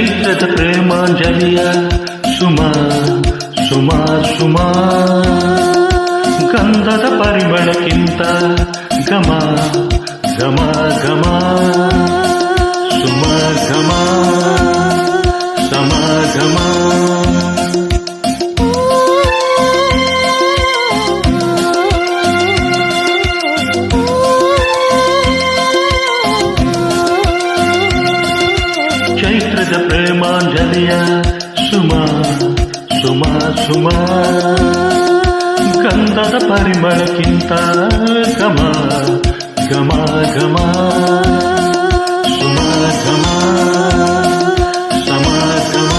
ಚೈತ್ರದ ಪ್ರೇಮಾಂಜಲಿಯ ಸುಮ ಸುಮ ಸುಮ ಗಂಧದ ಪರಿಮಳಕ್ಕಿಂತ ಘಮ ಘಮ ಘಮ ಸುಮ ಘಮ ಸಮ ಘಮ ಚೈತ್ರದ ಪ್ರೇಮಾಂಜಲಿಯ ಸುಮ ಸುಮ ಸುಮ ಗಂಧದ ಪರಿಮಳಕ್ಕಿಂತ ಘಮ ಘಮ ಘಮ ಸುಮ ಘಮ ಸಮ ಘಮ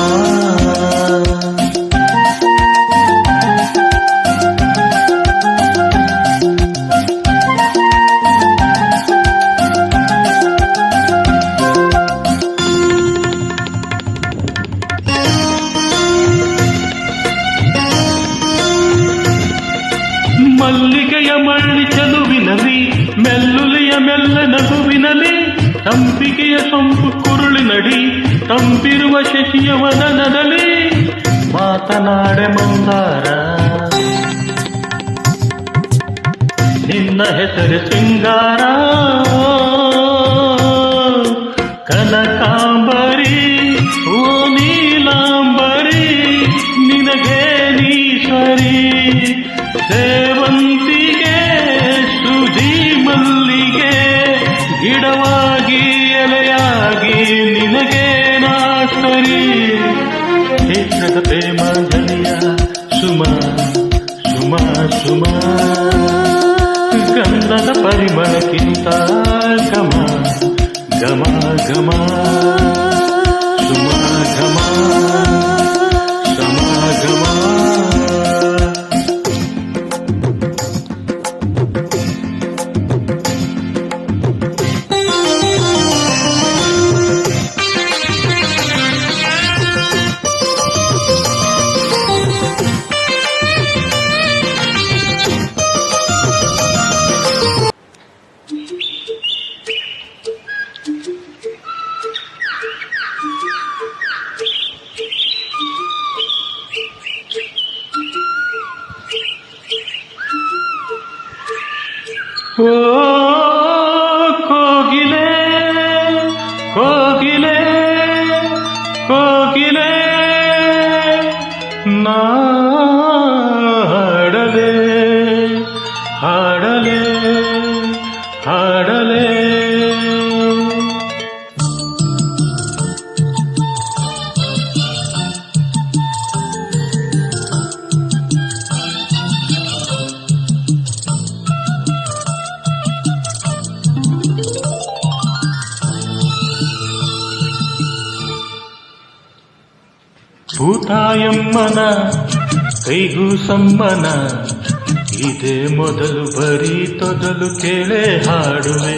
ಮಲ್ಲಿಗೆಯ ಮಳ್ಳಿ ಚೆಲುವಿನಲ್ಲಿ ಮೆಲ್ಲುಲಿಯ ಮೆಲ್ಲ ನಗುವಿನಲ್ಲಿ ತಂಪಿಗೆಯ ಸೊಂಪು ಕುರುಳಿನಡಿ ತಂಪಿರುವ ಶಶಿಯ ವದನದಲ್ಲಿ ಮಾತನಾಡೆ ಮಂದಾರ ನಿನ್ನ ಹೆಸರು ಸಿಂಗಾರ ಕನಕಾಂಬರಿ ಓ ನೀಲಾಂಬರಿ ನಿನಗೆ ನೀ ಸರಿ ಸೇವಂತಿಗೆ ಸುಧಿ ಮಲ್ಲಿಗೆ ಗಿಡವಾಗಿ ಎಲೆಯಾಗಿ ನಿನಗೆ ನಾ ಸರಿ ಚೈತ್ರದ ಪ್ರೇಮಾಂಜಲಿಯ ಸುಮ ಸುಮ ಸುಮ ಗಂಧದ ಪರಿಮಳಕ್ಕಿಂತ ಘಮ ಘಮ ಘಮ ಸುಮ ಘಮ ಸಮ ಘಮ ಓ ಕೋಗಿಲೆ ಕೋಗಿಲೆ ಕೋಗಿಲೆ ನಾ ಹಾಡಲೆ ಹಾಡಲೆ ಹಾಡಲೆ ಭೂತಾಯಮ್ಮನ ಕೈಗೂ ಸಮ್ಮನ ಇದೇ ಮೊದಲು ಬರೀ ತೊದಲು ಕೇಳೆ ಹಾಡುವೆ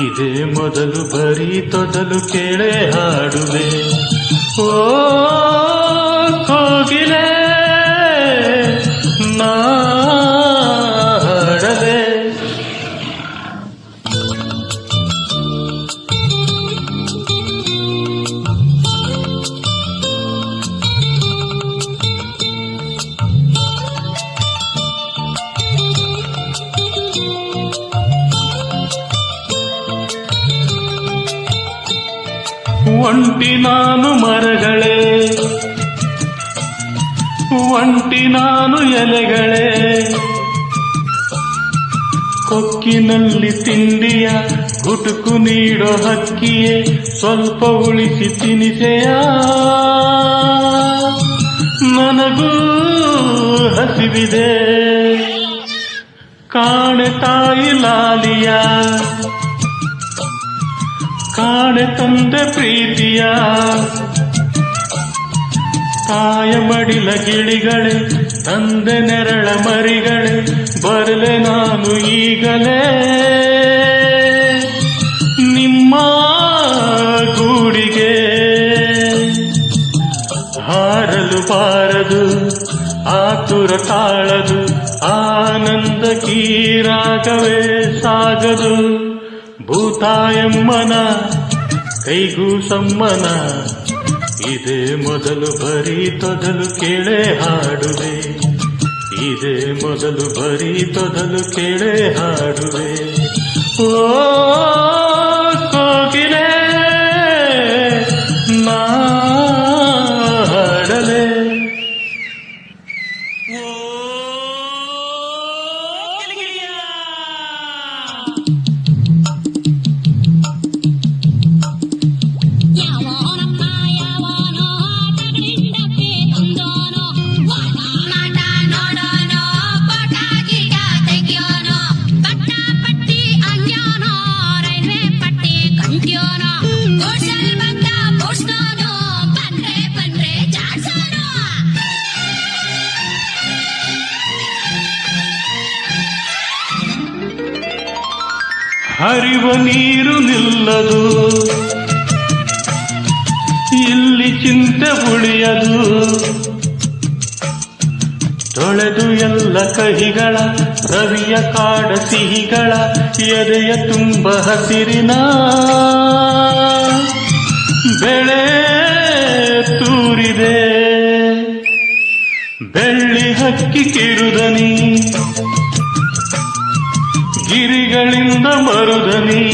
ಇದೇ ಮೊದಲು ಬರೀ ತೊದಲು ಕೇಳೆ ಹಾಡುವೆ ಓ ಕೋಗಿಲೆ ನಾ ಹಾಡಲೆ ಒಂಟಿ ನಾನು ಮರಗಳೇ ಒಂಟಿ ನಾನು ಎಲೆಗಳೇ ಕೊಕ್ಕಿನಲ್ಲಿ ತಿಂಡಿಯ ಗುಟುಕು ನೀಡೋ ಹಕ್ಕಿಯೇ ಸ್ವಲ್ಪ ಉಳಿಸಿ ತಿನಿಸೆಯ ನನಗೂ ಹಸಿವಿದೆ ಕಾಣೆ ತಾಯಿ ಲಾಲಿಯ ಕಾಣೆ ತಂದೆ ಪ್ರೀತಿಯ ತಾಯ ಮಡಿಲ ಗಿಳಿಗಳೇ ತಂದೆ ನೆರಳ ಮರಿಗಳೇ ಬರಲೆ ನಾನು ಈಗಲೇ ನಿಮ್ಮ ಗೂಡಿಗೆ ಹಾರಲು ಬಾರದು ಆತುರ ತಾಳದು ಆನಂದ ಕೀರಾಗವೇ ಸಾಗದು ಭೂತಾಯಮ್ಮನ ಕೈಗೂ ಸಮ್ಮನ ಇದೇ ಮೊದಲು ಬರೀ ತೊದಲು ಕೇಳೆ ಹಾಡುವೆ ಇದೇ ಮೊದಲು ಬರೀ ತೊದಲು ಕೇಳೆ ಹಾಡುವೆ ಓ ಕೋಗಿಲೆ ನಾ ಹಾಡಲೆ ಹರಿವ ನೀರು ನಿಲ್ಲದು ಇಲ್ಲಿ ಚಿಂತೆ ಉಳಿಯದು ತೊಳೆದು ಎಲ್ಲ ಕಹಿಗಳ ರವಿಯ ಕಾಡ ಸಿಹಿಗಳ ಎದೆಯ ತುಂಬ ಹಸಿರಿನ ಬೆಳೆ ತೂರಿದೆ ಬೆಳ್ಳಿ ಹಕ್ಕಿ ಕಿರುದನಿ ಗಿರಿಗಳಿಂದ ಮರುದನಿ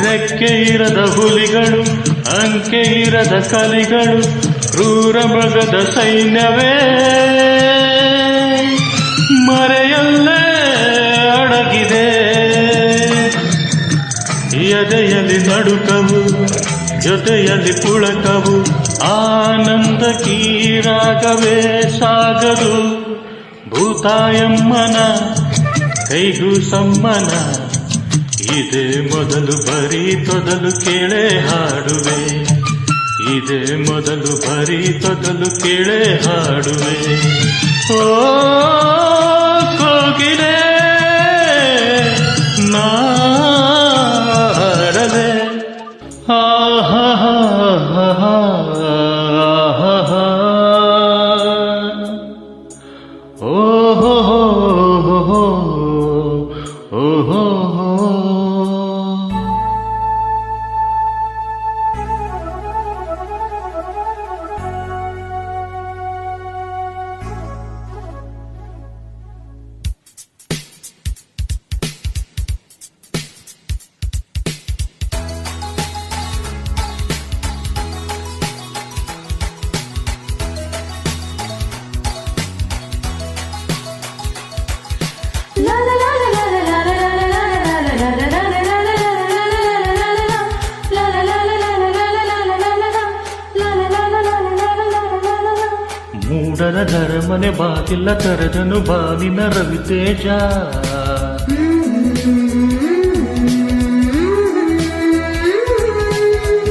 ರೆಕ್ಕೆ ಇರದ ಹುಲಿಗಳು ಅಂಕೆ ಇರದ ಕಲಿಗಳು ಕ್ರೂರ ಮೃಗದ ಸೈನ್ಯವೇ ಮರೆಯಲ್ಲೇ ಅಡಗಿದೆ ಎದೆಯಲ್ಲಿ ನಡುಕವು ಜೊತೆಯಲ್ಲಿ ಪುಳಕವು ಆನಂದ ಕೀರಾಗವೇ ಸಾಗದು ಭೂತಾಯಮ್ಮನ ಕೈಗೂ ಸಮ್ಮನ ಇದೇ ಮೊದಲು ಬರೀ ತೊದಲು ಕೇಳೆ ಹಾಡುವೆ ಇದೇ ಮೊದಲು ಬರೀ ತೊದಲು ಕೇಳೆ ಹಾಡುವೆ ಓ ಕೋಗಿಲೆ ನಾ ಹಾಡಲೆ ಆಹಾ ಓಹೋ ಓಹೋ ಓಹೋ ಮೂಡನ ಧರಮನೆ ಬಾಗಿಲ್ಲ ತರದನು ಬಾನಿನ ರವಿತೇಜ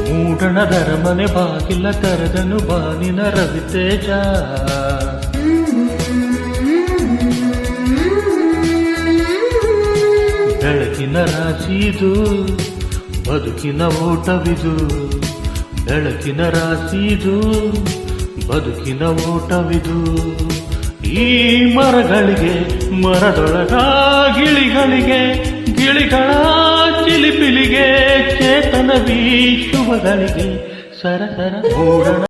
ಮೂಡನ ಧರಮನೆ ಬಾಗಿಲ್ಲ ತರದನು ಬಾನಿನ ರವಿತೇಜ ಬೆಳಕಿನ ರಾಶಿದು ಬದುಕಿನ ಓಟವಿದು ಬೆಳಕಿನ ರಾಶಿದು ಬದುಕಿನ ಓಟವಿದು ಈ ಮರಗಳಿಗೆ ಮರದೊಳಗ ಗಿಳಿಗಳಿಗೆ ಗಿಳಿಗಳ ಚಿಲಿಪಿಲಿಗೆ ಚೇತನ ಶುಭಗಳಿಗೆ ಸರಸರ ಮೂಡಣ